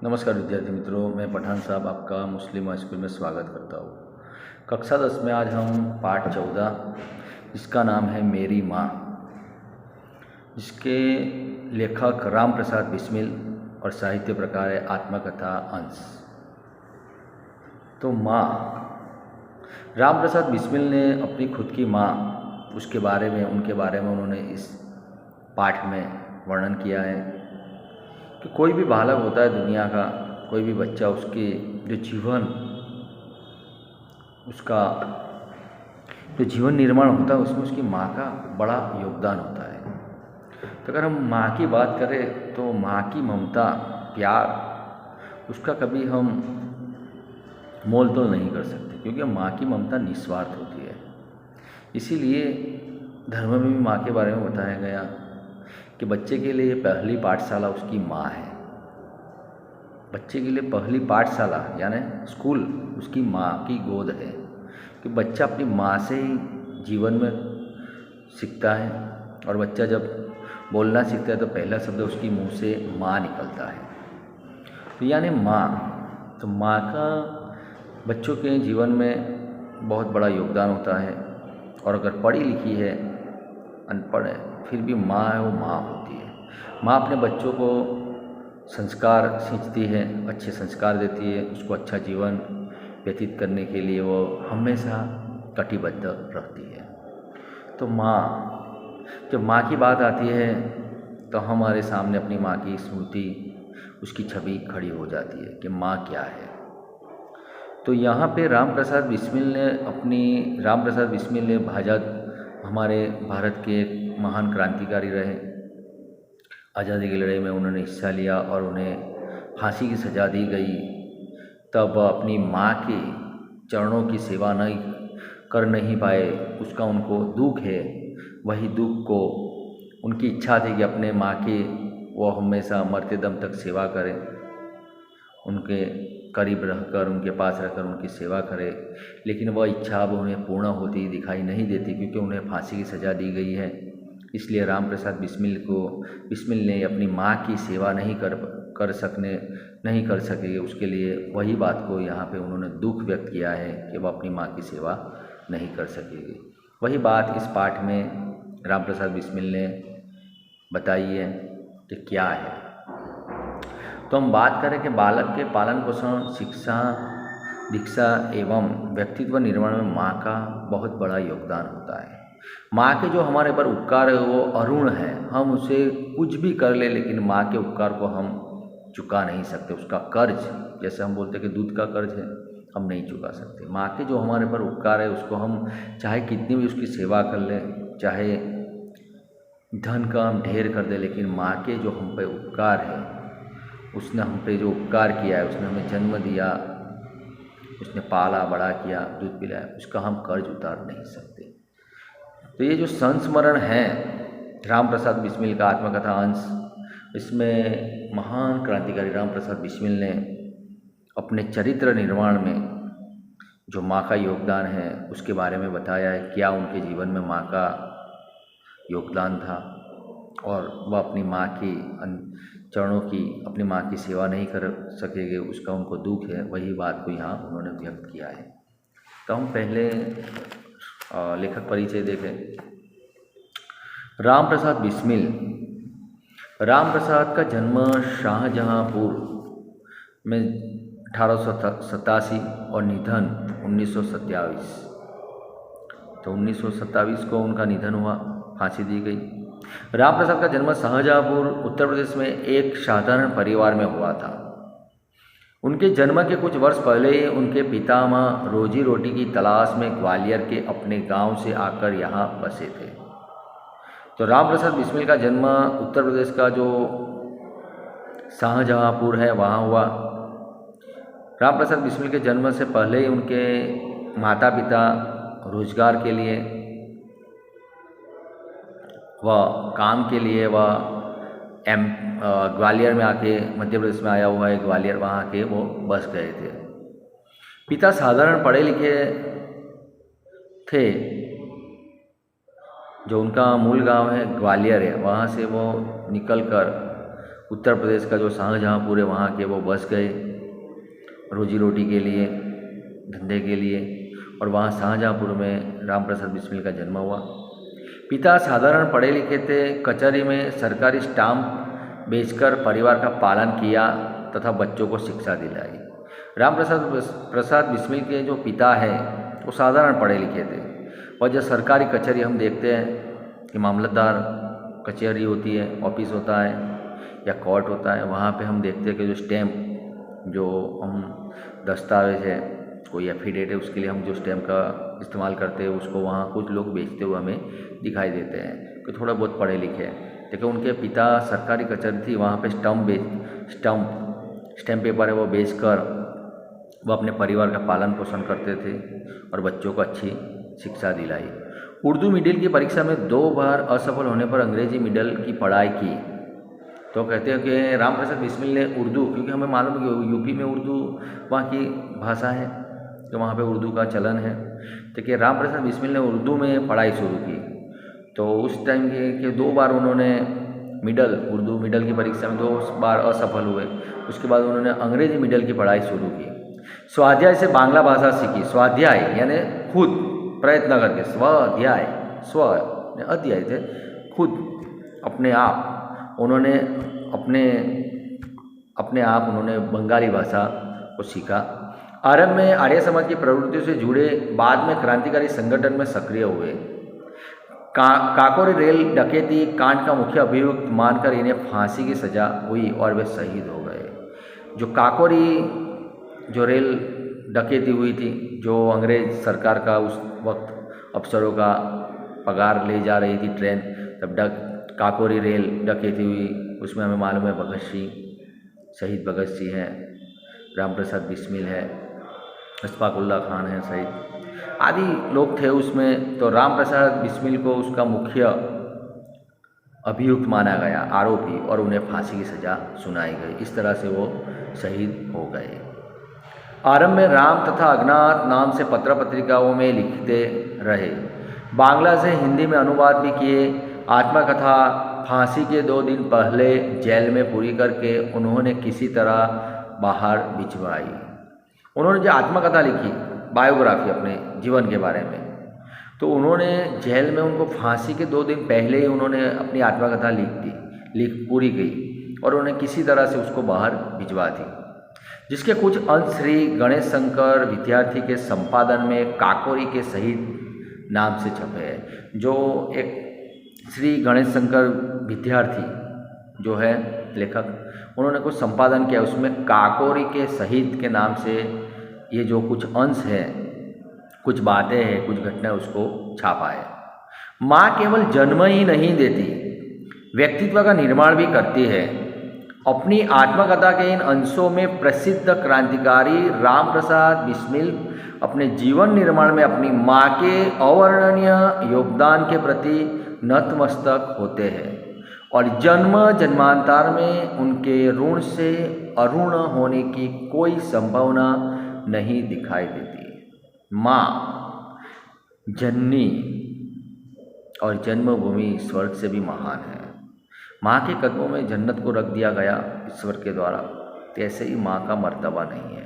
नमस्कार विद्यार्थी मित्रों, मैं पठान साहब आपका मुस्लिम हाई स्कूल में स्वागत करता हूँ। कक्षा 10 में आज हम पाठ 14 जिसका नाम है मेरी माँ, जिसके लेखक राम प्रसाद बिस्मिल और साहित्य प्रकार है आत्मकथा अंश। तो माँ, राम प्रसाद बिस्मिल ने अपनी खुद की माँ उनके बारे में उन्होंने इस पाठ में वर्णन किया है कि कोई भी बालक होता है दुनिया का, कोई भी बच्चा, उसके जो जीवन निर्माण होता है उसमें उसकी माँ का बड़ा योगदान होता है। तो अगर हम माँ की बात करें तो माँ की ममता, प्यार, उसका कभी हम मोल तोल नहीं कर सकते, क्योंकि माँ की ममता निस्वार्थ होती है। इसीलिए धर्म में भी माँ के बारे में बताया गया कि बच्चे के लिए पहली पाठशाला उसकी माँ है। बच्चे के लिए पहली पाठशाला यानी स्कूल उसकी माँ की गोद है, कि बच्चा अपनी माँ से ही जीवन में सीखता है। और बच्चा जब बोलना सीखता है तो पहला शब्द उसकी मुंह से माँ निकलता है। तो यानी माँ, तो माँ का बच्चों के जीवन में बहुत बड़ा योगदान होता है। और अगर पढ़ी लिखी है, अनपढ़ है, फिर भी माँ है, वो माँ होती है। माँ अपने बच्चों को संस्कार सींचती है, अच्छे संस्कार देती है, उसको अच्छा जीवन व्यतीत करने के लिए वो हमेशा कटिबद्ध रहती है। तो माँ, जब माँ की बात आती है तो हमारे सामने अपनी माँ की स्मृति, उसकी छवि खड़ी हो जाती है कि माँ क्या है। तो यहाँ पे राम प्रसाद बिस्मिल ने हमारे भारत के एक महान क्रांतिकारी रहे। आज़ादी की लड़ाई में उन्होंने हिस्सा लिया और उन्हें फांसी की सज़ा दी गई। तब अपनी माँ के चरणों की सेवा नहीं पाए, उसका उनको दुख है। वही दुख को उनकी इच्छा थी कि अपने माँ की वो हमेशा मरते दम तक सेवा करें, उनके करीब रहकर, उनके पास रहकर उनकी सेवा करें। लेकिन वह इच्छा अब उन्हें पूर्ण होती दिखाई नहीं देती, क्योंकि उन्हें फांसी की सज़ा दी गई है। इसलिए राम प्रसाद बिस्मिल ने अपनी माँ की सेवा नहीं कर सके। उसके लिए वही बात को यहाँ पे उन्होंने दुख व्यक्त किया है कि वह अपनी माँ की सेवा नहीं कर सकेगी। वही बात इस पाठ में राम प्रसाद बिस्मिल ने बताई है कि क्या है। तो हम बात करें कि बालक के पालन पोषण, शिक्षा, दीक्षा एवं व्यक्तित्व निर्माण में माँ का बहुत बड़ा योगदान होता है। माँ के जो हमारे पर उपकार है वो अरुण है। हम उसे कुछ भी कर ले, लेकिन माँ के उपकार को हम चुका नहीं सकते। उसका कर्ज, जैसे हम बोलते हैं कि दूध का कर्ज है, हम नहीं चुका सकते। माँ के जो हमारे पर उपकार है उसको हम चाहे कितनी भी उसकी सेवा कर लें, चाहे धन का हम ढेर कर दे, लेकिन माँ के जो हम पे उपकार है, उसने हम पे जो उपकार किया है, उसने हमें जन्म दिया, उसने पाला बड़ा किया, दूध पिलाया, उसका हम कर्ज उतार नहीं सकते। तो ये जो संस्मरण है राम प्रसाद बिस्मिल का आत्मकथा अंश, इसमें महान क्रांतिकारी राम प्रसाद बिस्मिल ने अपने चरित्र निर्माण में जो माँ का योगदान है उसके बारे में बताया है। क्या उनके जीवन में माँ का योगदान था, और वह अपनी माँ की चरणों की, अपनी माँ की सेवा नहीं कर सकेंगे, उसका उनको दुख है। वही बात को यहाँ उन्होंने व्यक्त किया है। तो हम पहले लेखक परिचय देखें। राम प्रसाद बिस्मिल। राम प्रसाद का जन्म शाहजहाँपुर में 1887 और निधन 1927। तो 1927 को उनका निधन हुआ, फांसी दी गई। राम प्रसाद का जन्म शाहजहाँपुर उत्तर प्रदेश में एक साधारण परिवार में हुआ था। उनके जन्म के कुछ वर्ष पहले ही उनके पितामह रोजी रोटी की तलाश में ग्वालियर के अपने गांव से आकर यहाँ बसे थे। तो राम प्रसाद बिस्मिल का जन्म उत्तर प्रदेश का जो शाहजहाँपुर है वहाँ हुआ। राम प्रसाद बिस्मिल के जन्म से पहले ही उनके माता पिता रोजगार के लिए, वह काम के लिए, वह ग्वालियर में आके, मध्य प्रदेश में आया हुआ है ग्वालियर, वहाँ के वो बस गए थे। पिता साधारण पढ़े लिखे थे। जो उनका मूल गांव है ग्वालियर है, वहाँ से वो निकलकर उत्तर प्रदेश का जो शाहजहाँपुर है वहाँ के वो बस गए रोजी रोटी के लिए, धंधे के लिए, और वहाँ शाहजहाँपुर में राम प्रसाद बिस्मिल का जन्म हुआ। पिता साधारण पढ़े लिखे थे, कचहरी में सरकारी स्टाम्प बेचकर परिवार का पालन किया तथा बच्चों को शिक्षा दिलाई। राम प्रसाद बिस्मिल के जो पिता हैं वो साधारण पढ़े लिखे थे, और जो सरकारी कचहरी हम देखते हैं कि मामलतदार कचहरी होती है, ऑफिस होता है या कोर्ट होता है, वहाँ पे हम देखते हैं कि जो स्टैम्प, जो हम दस्तावेज है, कोई एफिडेविट है, उसके लिए हम जो स्टैम्प का इस्तेमाल करते हैं उसको वहाँ कुछ लोग बेचते हुए हमें दिखाई देते हैं कि थोड़ा बहुत पढ़े लिखे हैं। लेकिन उनके पिता सरकारी कचहरी थी, वहाँ पे स्टैम्प पेपर है वो बेचकर वो अपने परिवार का पालन पोषण करते थे और बच्चों को अच्छी शिक्षा दिलाई। उर्दू मीडियम की परीक्षा में 2 बार असफल होने पर अंग्रेजी मीडियम की पढ़ाई की। तो कहते हैं कि राम प्रसाद बिस्मिल ने उर्दू, क्योंकि हमें मालूम है कि यूपी में उर्दू वहाँ की भाषा है, तो वहाँ पे उर्दू का चलन है, तो कि राम प्रसाद बिस्मिल ने उर्दू में पढ़ाई शुरू की। तो उस टाइम के 2 बार उन्होंने उर्दू मिडल की परीक्षा में 2 बार असफल हुए। उसके बाद उन्होंने अंग्रेजी मीडियम की पढ़ाई शुरू की। स्वाध्याय से बांग्ला भाषा सीखी। स्वाध्याय यानी खुद प्रयत्न करके, स्वाध्याय, अध्याय थे, खुद अपने आप उन्होंने अपने आप उन्होंने बंगाली भाषा को सीखा। आरंभ में आर्य समाज की प्रवृत्तियों से जुड़े, बाद में क्रांतिकारी संगठन में सक्रिय हुए। काकोरी रेल डकैती कांड का मुख्य अभियुक्त मानकर इन्हें फांसी की सजा हुई और वे शहीद हो गए। जो काकोरी जो रेल डकैती हुई थी, जो अंग्रेज सरकार का उस वक्त अफसरों का पगार ले जा रही थी ट्रेन, तब काकोरी रेल डकैती हुई, उसमें हमें मालूम है भगत सिंह, शहीद भगत सिंह है, राम प्रसाद बिस्मिल है, अशफाकुल्ला खान है, शहीद आदि लोग थे उसमें। तो राम प्रसाद बिस्मिल को उसका मुख्य अभियुक्त माना गया, आरोपी, और उन्हें फांसी की सजा सुनाई गई। इस तरह से वो शहीद हो गए। आरंभ में राम तथा अज्ञात नाम से पत्र पत्रिकाओं में लिखते रहे। बांग्ला से हिंदी में अनुवाद भी किए। आत्मकथा फांसी के 2 दिन पहले जेल में पूरी करके उन्होंने किसी तरह बाहर भिजवाई। उन्होंने जो आत्मकथा लिखी, बायोग्राफी अपने जीवन के बारे में, तो उन्होंने जेल में, उनको फांसी के 2 दिन पहले ही उन्होंने अपनी आत्मकथा पूरी की और उन्होंने किसी तरह से उसको बाहर भिजवा दी, जिसके कुछ अंश श्री गणेश शंकर विद्यार्थी के संपादन में काकोरी के शहीद नाम से छपे हैं। जो एक श्री गणेश शंकर विद्यार्थी जो है लेखक, उन्होंने कुछ संपादन किया, उसमें काकोरी के शहीद के नाम से ये जो कुछ अंश है, कुछ बातें हैं, कुछ घटनाएं उसको छापा है। माँ केवल जन्म ही नहीं देती, व्यक्तित्व का निर्माण भी करती है। अपनी आत्मकथा के इन अंशों में प्रसिद्ध क्रांतिकारी राम प्रसाद बिस्मिल अपने जीवन निर्माण में अपनी माँ के अवर्णनीय योगदान के प्रति नतमस्तक होते हैं और जन्म जन्मांतर में उनके ऋण से अऋण होने की कोई संभावना नहीं दिखाई देती। माँ जननी और जन्मभूमि स्वर्ग से भी महान है। माँ के कदमों में जन्नत को रख दिया गया ईश्वर के द्वारा, तो ऐसे ही माँ का मर्तबा नहीं है।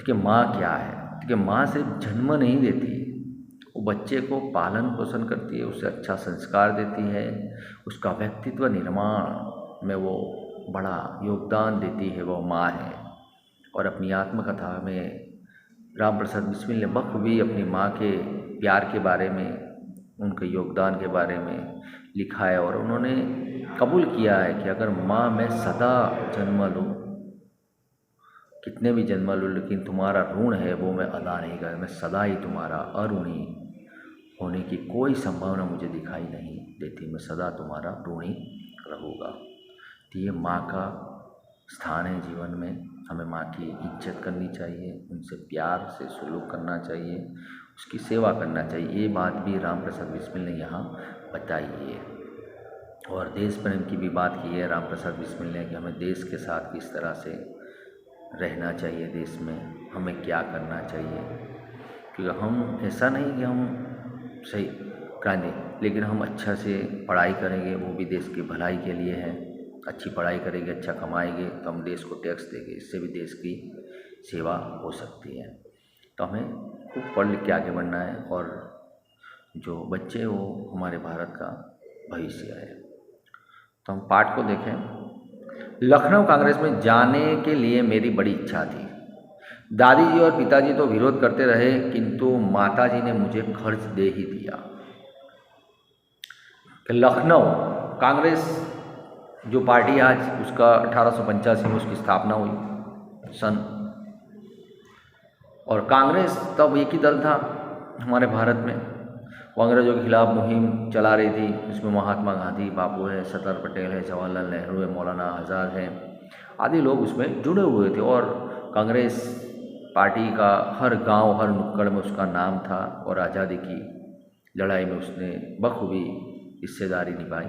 कि माँ क्या है, कि माँ सिर्फ जन्म नहीं देती, वो बच्चे को पालन पोषण करती है, उसे अच्छा संस्कार देती है, उसका व्यक्तित्व निर्माण में वो बड़ा योगदान देती है, वो माँ है। और अपनी आत्मकथा में राम प्रसाद बिस्मिल ने बखूबी अपनी माँ के प्यार के बारे में, उनके योगदान के बारे में लिखा है और उन्होंने कबूल किया है कि अगर माँ मैं सदा जन्म लूँ, कितने भी जन्म लूँ, लेकिन तुम्हारा ऋण है वो मैं अदा नहीं कर, मैं सदा ही तुम्हारा अऋणी होने की कोई संभावना मुझे दिखाई नहीं देती, मैं सदा तुम्हारा ऋणी रहूँगा। तो ये माँ का स्थान है जीवन में। हमें माँ की इज्जत करनी चाहिए, उनसे प्यार से सलूक करना चाहिए, उसकी सेवा करना चाहिए। ये बात भी राम प्रसाद बिस्मिल ने यहाँ बताई है। और देश प्रेम की भी बात की है राम प्रसाद बिस्मिल ने कि हमें देश के साथ किस तरह से रहना चाहिए, देश में हमें क्या करना चाहिए। क्योंकि हम ऐसा नहीं कि हम सही क्रांति, लेकिन हम अच्छा से पढ़ाई करेंगे, वो भी देश की भलाई के लिए है। अच्छी पढ़ाई करेगी, अच्छा कमाएंगे तो हम देश को टैक्स देंगे, इससे भी देश की सेवा हो सकती है। तो हमें खूब पढ़ लिख के आगे बढ़ना है और जो बच्चे वो हमारे भारत का भविष्य है। तो हम पाठ को देखें। लखनऊ कांग्रेस में जाने के लिए मेरी बड़ी इच्छा थी। दादी जी और पिताजी तो विरोध करते रहे, किंतु माताजी ने मुझे खर्च दे ही दिया। कि लखनऊ कांग्रेस जो पार्टी आज उसका 1885 में उसकी स्थापना हुई सन, और कांग्रेस तब एक ही दल था हमारे भारत में। वो अंग्रेज़ों के खिलाफ मुहिम चला रही थी। उसमें महात्मा गांधी, बापू है, सरदार पटेल है, जवाहरलाल नेहरू है, मौलाना आज़ाद हैं, आदि लोग उसमें जुड़े हुए थे। और कांग्रेस पार्टी का हर गांव, हर नुक्कड़ में उसका नाम था और आज़ादी की लड़ाई में उसने बखूबी हिस्सेदारी निभाई।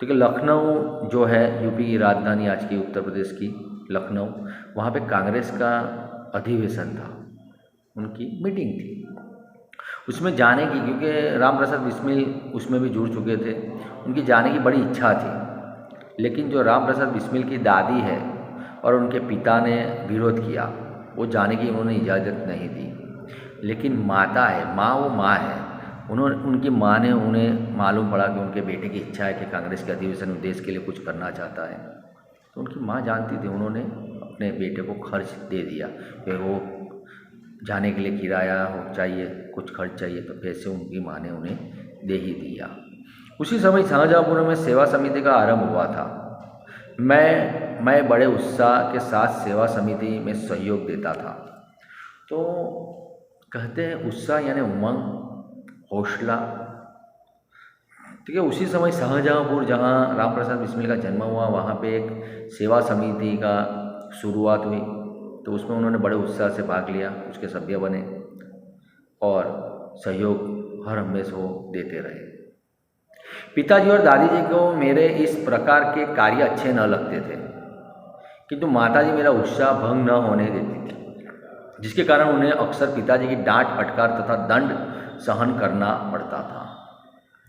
तो कि लखनऊ जो है यूपी की राजधानी, आज की उत्तर प्रदेश की लखनऊ, वहाँ पे कांग्रेस का अधिवेशन था, उनकी मीटिंग थी। उसमें जाने की, क्योंकि राम प्रसाद बिस्मिल उसमें भी जुड़ चुके थे, उनकी जाने की बड़ी इच्छा थी। लेकिन जो राम प्रसाद बिस्मिल की दादी है और उनके पिता ने विरोध किया, वो जाने की उन्होंने इजाज़त नहीं दी। लेकिन माता है, माँ वो माँ है, उनकी माँ ने, उन्हें मालूम पड़ा कि उनके बेटे की इच्छा है कि कांग्रेस के अधिवेशन में देश के लिए कुछ करना चाहता है, तो उनकी माँ जानती थी, उन्होंने अपने बेटे को खर्च दे दिया कि वो जाने के लिए किराया हो चाहिए, कुछ खर्च चाहिए, तो पैसे उनकी माँ ने उन्हें दे ही दिया। उसी समय शाहजहाँपुर में सेवा समिति का आरंभ हुआ था। मैं बड़े उत्साह के साथ सेवा समिति में सहयोग देता था। तो कहते हैं उत्साह यानी उमंग, हौसला। ठीक है, उसी समय शाहजहाँपुर, जहाँ राम प्रसाद बिस्मिल का जन्म हुआ, वहाँ पे एक सेवा समिति का शुरुआत हुई। तो उसमें उन्होंने बड़े उत्साह से भाग लिया, उसके सभ्य बने और सहयोग हर हमेशा वो देते रहे। पिताजी और दादी जी को मेरे इस प्रकार के कार्य अच्छे न लगते थे, किंतु माताजी मेरा उत्साह भंग न होने देती थी, जिसके कारण उन्हें अक्सर पिताजी की डांट, फटकार तथा दंड सहन करना पड़ता था।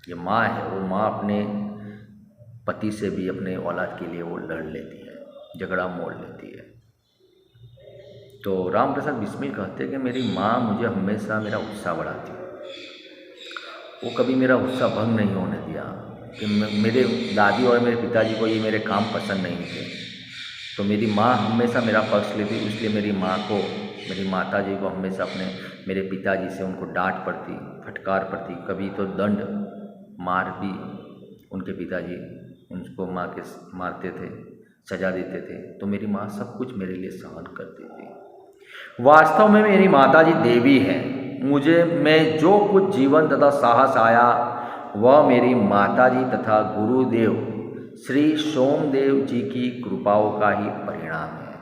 ये माँ है, वो माँ अपने पति से भी अपने औलाद के लिए वो लड़ लेती है, झगड़ा मोड़ लेती है। तो राम प्रसाद बिस्मिल कहते हैं कि मेरी माँ मुझे हमेशा मेरा उत्साह बढ़ाती, वो कभी मेरा उत्साह भंग नहीं होने दिया। कि मेरे दादी और मेरे पिताजी को ये मेरे काम पसंद नहीं थे, तो मेरी माँ हमेशा मेरा पक्ष लेती, इसलिए मेरी माँ को, मेरी माता जी को हमेशा अपने मेरे पिताजी से उनको डांट पड़ती, फटकार पड़ती, कभी तो दंड, मार भी उनके पिताजी उनको मारते थे, सजा देते थे। तो मेरी माँ सब कुछ मेरे लिए सहन करती थी। वास्तव में मेरी माताजी देवी हैं। मुझे में जो कुछ जीवन तथा साहस आया वह मेरी माताजी तथा गुरुदेव श्री सोमदेव जी की कृपाओं का ही परिणाम है।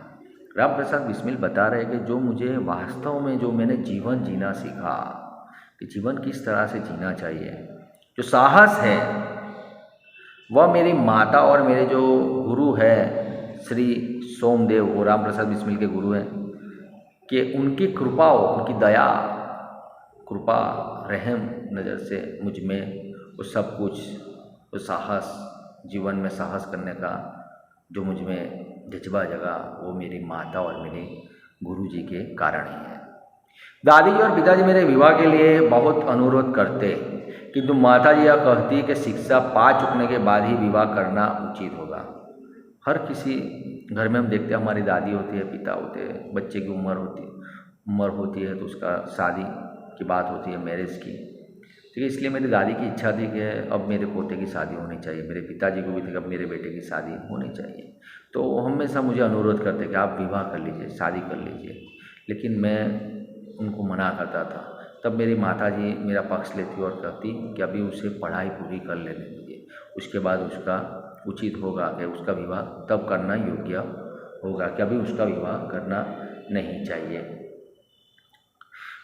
राम प्रसाद बिस्मिल बता रहे कि जो मुझे वास्तव में, जो मैंने जीवन जीना सीखा कि जीवन किस तरह से जीना चाहिए, जो साहस है, वह मेरी माता और मेरे जो गुरु है श्री सोमदेव, वो राम प्रसाद बिस्मिल के गुरु हैं, कि उनकी कृपा, उनकी दया, कृपा, रहम नज़र से मुझ में वो सब कुछ, वो साहस, जीवन में साहस करने का जो मुझ में जज्बा जगा, वो मेरी माता और मेरे गुरु जी के कारण ही है। दादी जी और पिताजी मेरे विवाह के लिए बहुत अनुरोध करते, किंतु माता जी यह कहती कि शिक्षा पा चुकने के बाद ही विवाह करना उचित होगा। हर किसी घर में हम देखते हैं, हमारी दादी होती है, पिता होते हैं, बच्चे की उम्र होती है तो उसका शादी की बात होती है, मैरिज की। ठीक है, इसलिए मेरी दादी की इच्छा थी कि अब मेरे पोते की शादी होनी चाहिए, मेरे पिताजी को भी थी कि अब मेरे बेटे की शादी होनी चाहिए। तो हमेशा मुझे अनुरोध करते कि आप विवाह कर लीजिए, शादी कर लीजिए, लेकिन मैं उनको मना करता था। तब मेरी माताजी मेरा पक्ष लेती और कहती कि अभी उसे पढ़ाई पूरी कर लेने दीजिए, उसके बाद उसका उचित होगा कि उसका विवाह तब करना योग्य होगा, कि अभी उसका विवाह करना नहीं चाहिए।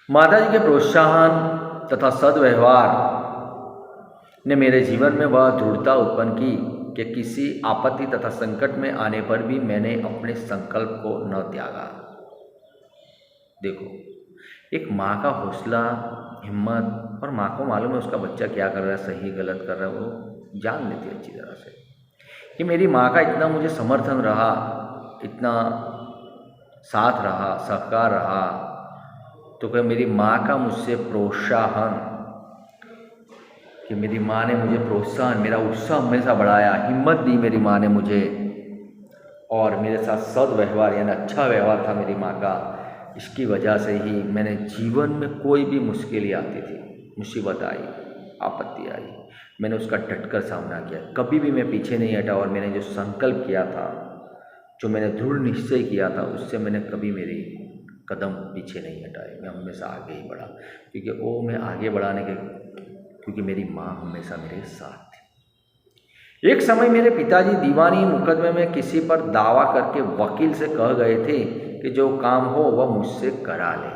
माताजी के प्रोत्साहन तथा सद्व्यवहार ने मेरे जीवन में वह दृढ़ता उत्पन्न की कि किसी आपत्ति तथा संकट में आने पर भी मैंने अपने संकल्प को न त्यागा। देखो, एक माँ का हौसला, हिम्मत, और माँ को मालूम है उसका बच्चा क्या कर रहा है, सही गलत कर रहा है, वो जान लेती है अच्छी तरह से। कि मेरी माँ का इतना मुझे समर्थन रहा, इतना साथ रहा, सहकार रहा, तो क्या मेरी माँ का मुझसे प्रोत्साहन, कि मेरी माँ ने मुझे प्रोत्साहन, मेरा उत्साह हमेशा बढ़ाया, हिम्मत दी मेरी माँ ने मुझे, और मेरे साथ सद्व्यवहार यानी अच्छा व्यवहार था मेरी माँ का। इसकी वजह से ही मैंने जीवन में कोई भी मुश्किलें आती थी, मुसीबत आई, आपत्ति आई, मैंने उसका डटकर सामना किया। कभी भी मैं पीछे नहीं हटा, और मैंने जो संकल्प किया था, जो मैंने दृढ़ निश्चय किया था, उससे मैंने कभी मेरी कदम पीछे नहीं हटाए। मैं हमेशा आगे ही बढ़ा, क्योंकि वो मैं आगे बढ़ाने के, क्योंकि मेरी माँ हमेशा मेरे साथ थी। एक समय मेरे पिताजी दीवानी मुकदमे में किसी पर दावा करके वकील से कह गए थे कि जो काम हो वह मुझसे करा ले।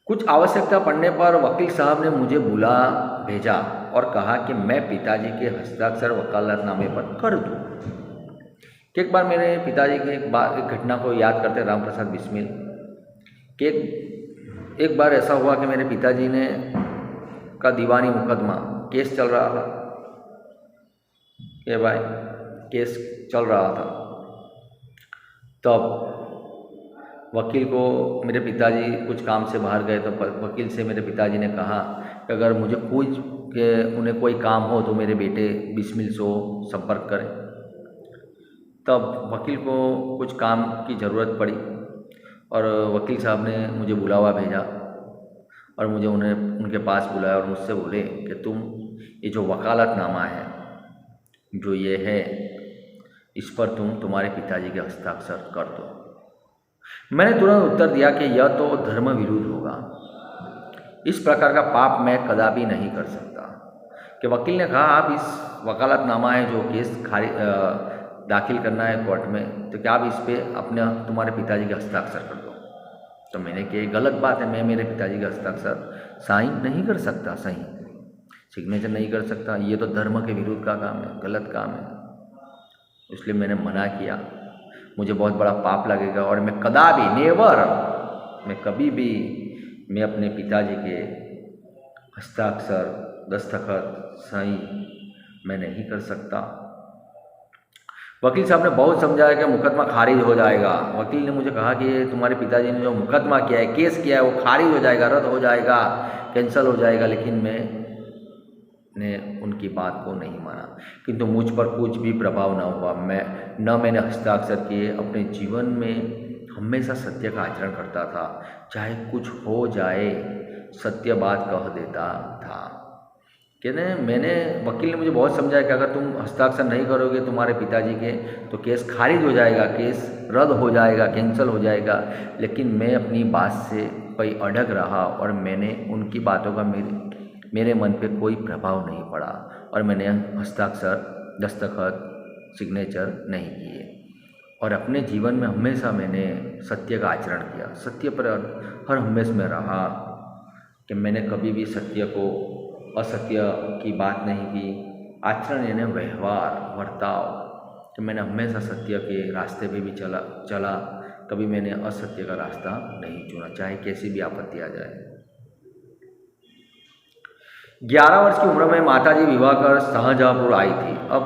कुछ आवश्यकता पड़ने पर वकील साहब ने मुझे बुला भेजा और कहा कि मैं पिताजी के हस्ताक्षर वकालतनामे पर कर दूं। कि एक बार मेरे पिताजी की एक घटना को याद करते रामप्रसाद बिस्मिल कि एक बार ऐसा हुआ कि मेरे पिताजी ने का दीवानी मुकदमा केस चल रहा था, कि भाई केस चल रहा था। तब वकील को, मेरे पिताजी कुछ काम से बाहर गए, तो वकील से मेरे पिताजी ने कहा कि अगर मुझे उन्हें कोई काम हो तो मेरे बेटे बिस्मिल से संपर्क करें। तब वकील को कुछ काम की ज़रूरत पड़ी और वकील साहब ने मुझे बुलावा भेजा और मुझे उनके पास बुलाया और मुझसे बोले कि तुम ये जो वकालतनामा है जो ये है, इस पर तुम्हारे पिताजी के हस्ताक्षर कर दो। मैंने तुरंत उत्तर दिया कि यह तो धर्म विरुद्ध होगा, इस प्रकार का पाप मैं कदापि नहीं कर सकता। कि वकील ने कहा आप इस वकालतनामा है जो केस दाखिल करना है कोर्ट में, तो क्या आप इस पर तुम्हारे पिताजी के हस्ताक्षर कर दो। तो मैंने कहा गलत बात है, मैं मेरे पिताजी के हस्ताक्षर साइन नहीं कर सकता, सही सिग्नेचर नहीं कर सकता, ये तो धर्म के विरुद्ध का काम है, गलत काम है। इसलिए मैंने मना किया, मुझे बहुत बड़ा पाप लगेगा और मैं कदापि मैं कभी भी मैं अपने पिताजी के हस्ताक्षर, दस्तखत, सही मैं नहीं कर सकता। वकील साहब ने बहुत समझाया कि मुकदमा खारिज हो जाएगा। वकील ने मुझे कहा कि तुम्हारे पिताजी ने जो मुकदमा किया है, केस किया है, वो खारिज हो जाएगा, रद्द हो जाएगा, कैंसिल हो जाएगा। लेकिन मैंने उनकी बात को नहीं माना, किंतु मुझ पर कुछ भी प्रभाव न हुआ। मैंने हस्ताक्षर किए। अपने जीवन में हमेशा सत्य का आचरण करता था, चाहे कुछ हो जाए सत्य बात कह देता था। वकील ने मुझे बहुत समझाया कि अगर तुम हस्ताक्षर नहीं करोगे तुम्हारे पिताजी के, तो केस खारिज हो जाएगा, केस रद्द हो जाएगा, कैंसिल हो जाएगा। लेकिन मैं अपनी बात से कोई अड़ग रहा और मैंने उनकी बातों का मेरे मन पे कोई प्रभाव नहीं पड़ा और मैंने हस्ताक्षर, दस्तखत, सिग्नेचर नहीं किए। और अपने जीवन में हमेशा मैंने सत्य का आचरण किया, सत्य पर हर हमेश में रहा, कि मैंने कभी भी सत्य को, असत्य की बात नहीं की। आचरण यानी व्यवहार, बर्ताव, कि मैंने हमेशा सत्य के रास्ते पे भी चला, कभी मैंने असत्य का रास्ता नहीं चुना, चाहे कैसी भी आपत्ति आ जाए। 11 वर्ष की उम्र में माताजी विवाह कर शाहजहाँपुर आई थी। अब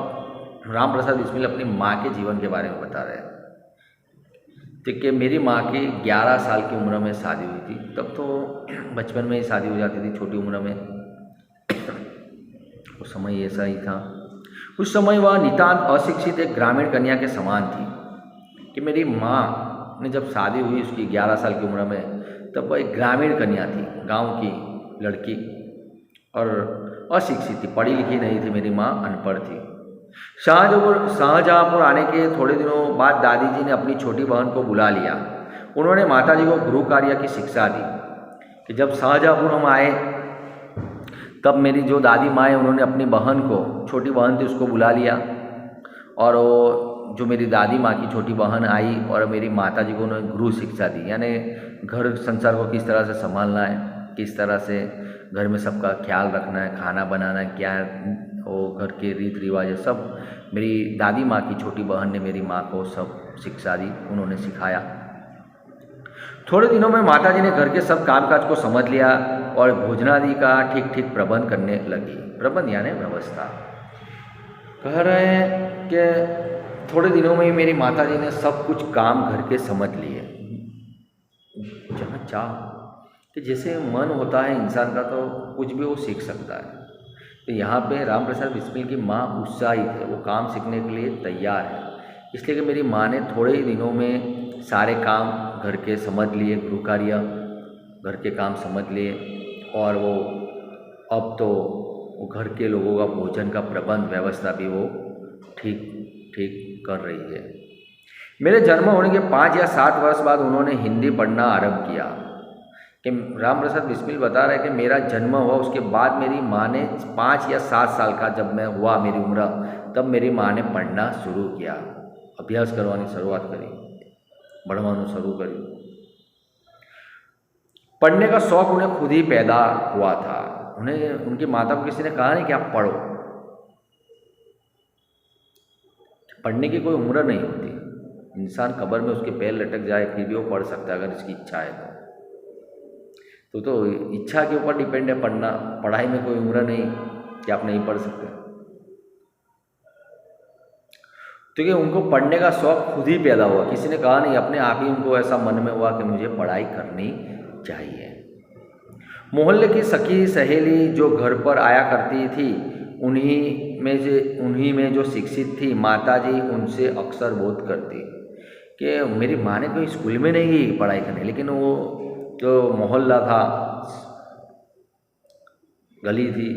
रामप्रसाद बिस्मिल अपनी माँ के जीवन के बारे में बता रहे हैं। तो कि मेरी माँ की 11 साल की उम्र में शादी हुई थी। तब तो बचपन में ही शादी हो जाती थी, छोटी उम्र में। उस समय ऐसा ही था। उस समय वह नितांत अशिक्षित एक ग्रामीण कन्या के समान थी। कि मेरी माँ ने जब शादी हुई उसकी 11 साल की उम्र में, तब वह एक ग्रामीण कन्या थी, गांव की लड़की, और अशिक्षित थी, पढ़ी लिखी नहीं थी। मेरी माँ अनपढ़ थी। शाहजहाँपुर आने के थोड़े दिनों बाद दादी जी ने अपनी छोटी बहन को बुला लिया। उन्होंने माताजी को गृह कार्य की शिक्षा दी। कि जब शाहजहाँपुर हम आए, तब मेरी जो दादी माँ है उन्होंने अपनी बहन को, छोटी बहन थी, उसको बुला लिया। और वो जो मेरी दादी माँ की छोटी बहन आई और मेरी माताजी को उन्होंने गृह शिक्षा दी, यानी घर संसार को किस तरह से संभालना है, किस तरह से घर में सबका ख्याल रखना है, खाना बनाना है, क्या वो घर के रीति रिवाज है, सब मेरी दादी माँ की छोटी बहन ने मेरी माँ को सब शिक्षा दी, उन्होंने सिखाया। थोड़े दिनों में माताजी ने घर के सब कामकाज को समझ लिया और भोजनादि का ठीक ठीक प्रबंध करने लगी। प्रबंध यानी व्यवस्था। कह रहे हैं कि थोड़े दिनों में ही मेरी माताजी ने सब कुछ काम घर के समझ लिए। जहाँ चाह कि जैसे मन होता है इंसान का तो कुछ भी वो सीख सकता है। तो यहाँ पे राम प्रसाद बिस्मिल की माँ उत्साहित है, वो काम सीखने के लिए तैयार है। इसलिए कि मेरी माँ ने थोड़े ही दिनों में सारे काम घर के समझ लिए, गृह कार्य घर के काम समझ लिए, और वो अब तो वो घर के लोगों का भोजन का प्रबंध व्यवस्था भी वो ठीक ठीक कर रही है। मेरे जन्म होने के 5 या 7 वर्ष बाद उन्होंने हिंदी पढ़ना आरंभ किया। कि राम प्रसाद बिस्मिल बता रहे हैं कि मेरा जन्म हुआ उसके बाद मेरी माँ ने 5 या 7 साल का जब मैं हुआ मेरी उम्र, तब मेरी माँ ने पढ़ना शुरू किया, अभ्यास करवानी शुरुआत करी, बढ़वाना शुरू करी। पढ़ने का शौक उन्हें खुद ही पैदा हुआ था। उन्हें उनकी माता को किसी ने कहा नहीं कि आप पढ़ो। पढ़ने की कोई उम्र नहीं होती, इंसान कब्र में उसके पैर लटक जाए फिर भी वो पढ़ सकता है अगर इसकी इच्छा है तो इच्छा के ऊपर डिपेंड है पढ़ना। पढ़ाई में कोई उम्र नहीं कि आप नहीं पढ़ सकते। तो कि उनको पढ़ने का शौक खुद ही पैदा हुआ, किसी ने कहा नहीं, अपने आप ही उनको ऐसा मन में हुआ कि मुझे पढ़ाई करनी चाहिए। मोहल्ले की सखी सहेली जो घर पर आया करती थी, उन्हीं में जो शिक्षित थी माताजी उनसे अक्सर बोध करती कि मेरी माँ ने कोई स्कूल में नहीं गई पढ़ाई करने, लेकिन वो जो मोहल्ला था, गली थी,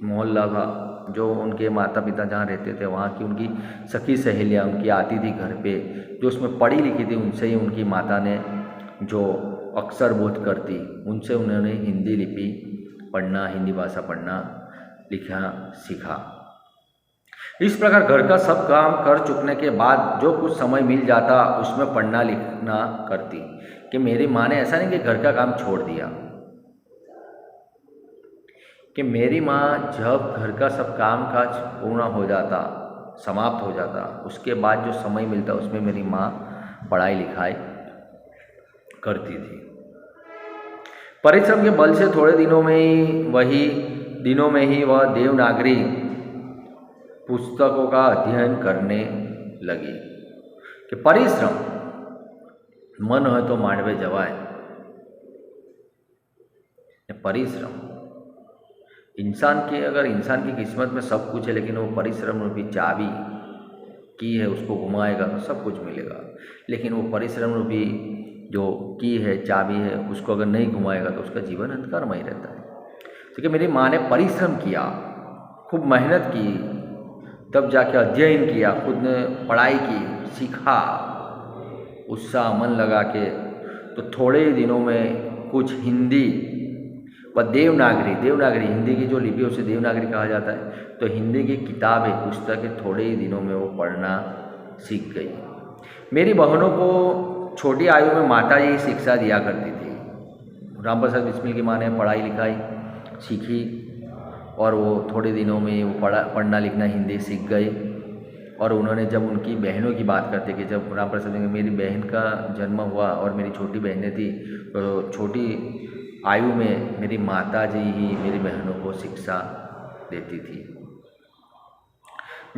मोहल्ला था, जो उनके माता पिता जहाँ रहते थे वहाँ की उनकी सखी सहेलियाँ उनकी आती थी घर पे, जो उसमें पढ़ी लिखी थी, उनसे ही उनकी माता ने जो अक्षर बोध करती, उनसे उन्होंने हिंदी लिपि पढ़ना, हिंदी भाषा पढ़ना लिखना सीखा। इस प्रकार घर का सब काम कर चुकने के बाद जो कुछ समय मिल जाता उसमें पढ़ना लिखना करती। कि मेरी माँ ने ऐसा नहीं कि घर का काम छोड़ दिया, कि मेरी माँ जब घर का सब काम काज पूर्ण हो जाता, समाप्त हो जाता, उसके बाद जो समय मिलता उसमें मेरी माँ पढ़ाई लिखाई करती थी। परिश्रम के बल से थोड़े दिनों में ही वह देवनागरी पुस्तकों का अध्ययन करने लगी। कि परिश्रम, मन है तो मांडवे जवाए। परिश्रम, इंसान की किस्मत में सब कुछ है, लेकिन वो परिश्रम रूपी चाबी की है, उसको घुमाएगा तो सब कुछ मिलेगा। लेकिन वो परिश्रम रूपी जो की है, चाबी है, उसको अगर नहीं घुमाएगा तो उसका जीवन अंधकारमय रहता है। क्योंकि मेरी माँ ने परिश्रम किया, खूब मेहनत की, तब जाके अध्ययन किया, खुद ने पढ़ाई की, सीखा, उत्साह मन लगा के, तो थोड़े ही दिनों में कुछ हिंदी व देवनागरी हिंदी की जो लिपि उसे देवनागरी कहा जाता है, तो हिंदी की किताबें, पुस्तकें थोड़े ही दिनों में वो पढ़ना सीख गई। मेरी बहनों को छोटी आयु में माता जी शिक्षा दिया करती थी। राम प्रसाद बिस्मिल की माँ ने पढ़ाई लिखाई सीखी और वो थोड़े दिनों में वो पढ़ना लिखना हिंदी सीख गए। और उन्होंने जब उनकी बहनों की बात करते कि जब राम प्रसाद मेरी बहन का जन्म हुआ और मेरी छोटी बहनें थी, तो छोटी आयु में मेरी माता जी ही मेरी बहनों को शिक्षा देती थी।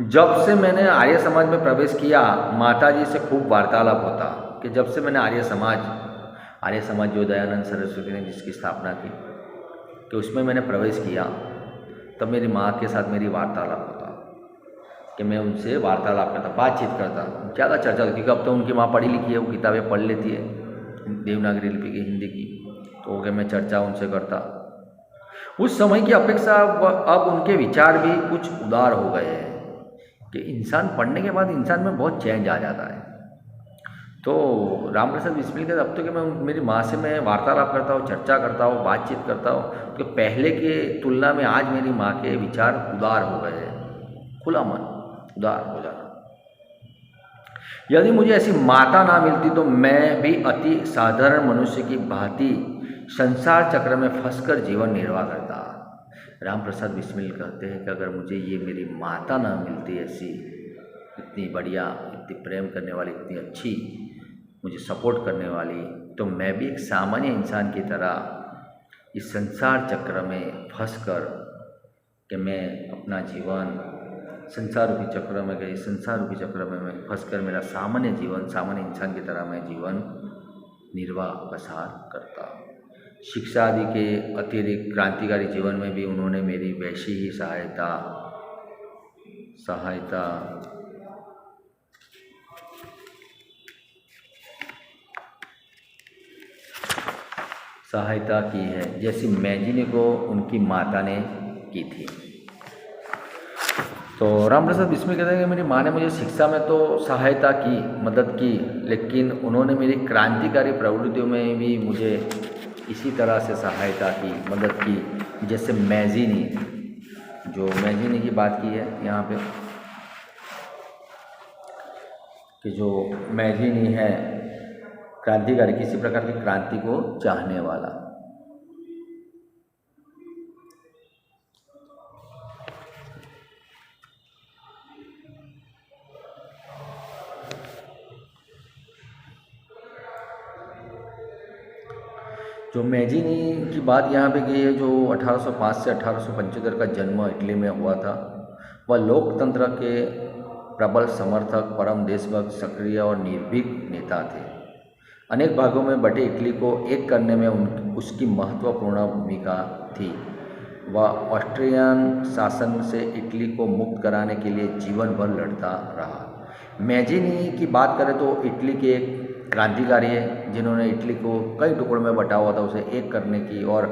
जब से मैंने आर्य समाज में प्रवेश किया, माता जी से खूब वार्तालाप होता। कि जब से मैंने आर्य समाज जो दयानंद सरस्वती ने जिसकी स्थापना की, कि उसमें मैंने प्रवेश किया, तब मेरी माँ के साथ मेरी वार्तालाप होता। कि मैं उनसे वार्तालाप करता, बातचीत करता, ज़्यादा चर्चा, क्योंकि अब तो उनकी माँ पढ़ी लिखी है, वो किताबें पढ़ लेती है देवनागरी लिपि की, हिंदी की, तो कि मैं चर्चा उनसे करता। उस समय की अपेक्षा अब उनके विचार भी कुछ उदार हो गए हैं। कि इंसान पढ़ने के बाद इंसान में बहुत चेंज आ जाता है। तो राम प्रसाद बिस्मिल के अब तो कि मैं मेरी माँ से मैं वार्तालाप करता हूँ, चर्चा करता हूँ, बातचीत करता हूँ, तो पहले के तुलना में आज मेरी माँ के विचार उदार हो गए हैं। खुला मन, उदार हो जाना। यदि मुझे ऐसी माता ना मिलती तो मैं भी अति साधारण मनुष्य की भांति संसार चक्र में फंसकर जीवन निर्वाह करता। राम प्रसाद बिस्मिल कहते हैं कि अगर मुझे ये मेरी माता ना मिलती ऐसी, इतनी बढ़िया, इतनी प्रेम करने वाली, इतनी अच्छी, मुझे सपोर्ट करने वाली, तो मैं भी एक सामान्य इंसान की तरह इस संसार चक्र में फंसकर कि मैं अपना जीवन संसार रूपी चक्र में गई, संसार रूपी चक्र में मैं फंसकर मेरा सामान्य जीवन, सामान्य इंसान की तरह मैं जीवन निर्वाह बसार करता हूँ। शिक्षा आदि के अतिरिक्त क्रांतिकारी जीवन में भी उन्होंने मेरी वैसी ही सहायता की है, जैसी मैजिनी को उनकी माता ने की थी। तो रामप्रसाद बिस्मिल कहते हैं कि मेरी माँ ने मुझे शिक्षा में तो सहायता की, मदद की, लेकिन उन्होंने मेरी क्रांतिकारी प्रवृत्तियों में भी मुझे इसी तरह से सहायता की, मदद की, जैसे मैजिनी, जो मैजिनी की बात की है यहाँ पे कि जो मैजिनी है क्रांतिकारी, किसी प्रकार की क्रांति को चाहने वाला। जो मैजिनी की बात यहाँ पे की है, जो 1805 से 1875 का जन्म इटली में हुआ था, वह लोकतंत्र के प्रबल समर्थक, परम देशभक्त, सक्रिय और निर्भीक नेता थे। अनेक भागों में बटे इटली को एक करने में उसकी महत्वपूर्ण भूमिका थी। वह ऑस्ट्रियन शासन से इटली को मुक्त कराने के लिए जीवन भर लड़ता रहा। मैजिनी की बात करें तो इटली के एक क्रांतिकारी है, जिन्होंने इटली को कई टुकड़ों में बटा हुआ था उसे एक करने की, और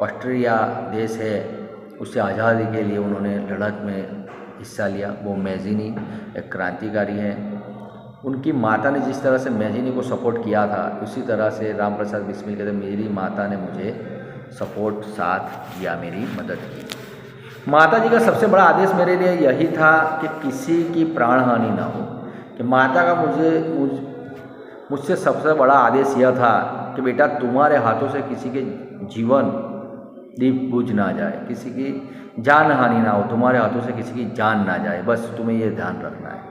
ऑस्ट्रिया देश है उसे आज़ादी के लिए उन्होंने लड़त में हिस्सा लिया। वो मैजिनी एक क्रांतिकारी है। उनकी माता ने जिस तरह से मैजिनी को सपोर्ट किया था, उसी तरह से रामप्रसाद बिस्मिल कहते मेरी माता ने मुझे सपोर्ट, साथ दिया, मेरी मदद की। माता जी का सबसे बड़ा आदेश मेरे लिए यही था कि किसी की प्राण हानि ना हो। कि माता का मुझसे सबसे बड़ा आदेश यह था कि बेटा तुम्हारे हाथों से किसी के जीवन दीप बुझ ना जाए, किसी की जान हानि ना हो, तुम्हारे हाथों से किसी की जान ना जाए, बस तुम्हें ये ध्यान रखना है।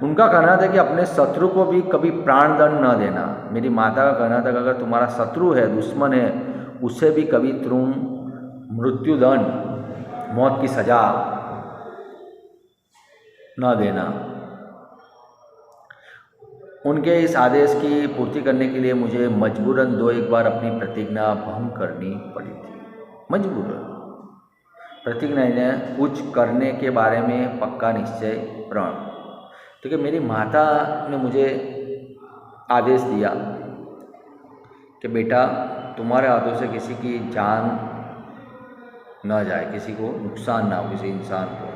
उनका कहना था कि अपने शत्रु को भी कभी प्राणदंड न देना। मेरी माता का कहना था कि अगर तुम्हारा शत्रु है, दुश्मन है, उसे भी कभी तुम मृत्युदंड, मौत की सजा न देना। उनके इस आदेश की पूर्ति करने के लिए मुझे मजबूरन 2-1 बार अपनी प्रतिज्ञा भंग करनी पड़ी थी। मजबूरन प्रतिज्ञा ने कुछ करने के बारे में पक्का निश्चय, प्रण। क्योंकि मेरी माता ने मुझे आदेश दिया कि बेटा तुम्हारे हाथों से किसी की जान न जाए, किसी को नुकसान ना हो, किसी इंसान को,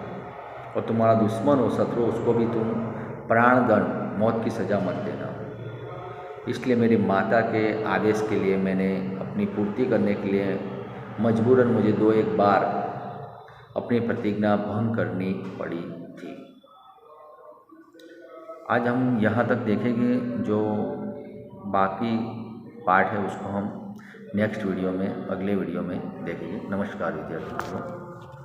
और तुम्हारा दुश्मन हो, शत्रु, उसको भी तुम प्राणदंड, मौत की सज़ा मत देना। इसलिए मेरी माता के आदेश के लिए मैंने अपनी पूर्ति करने के लिए मजबूरन मुझे 2-1 बार अपनी प्रतिज्ञा भंग करनी पड़ी थी। आज हम यहाँ तक देखेंगे, जो बाकी पार्ट है उसको हम नेक्स्ट वीडियो में, अगले वीडियो में देखेंगे। नमस्कार विद्यार्थियों।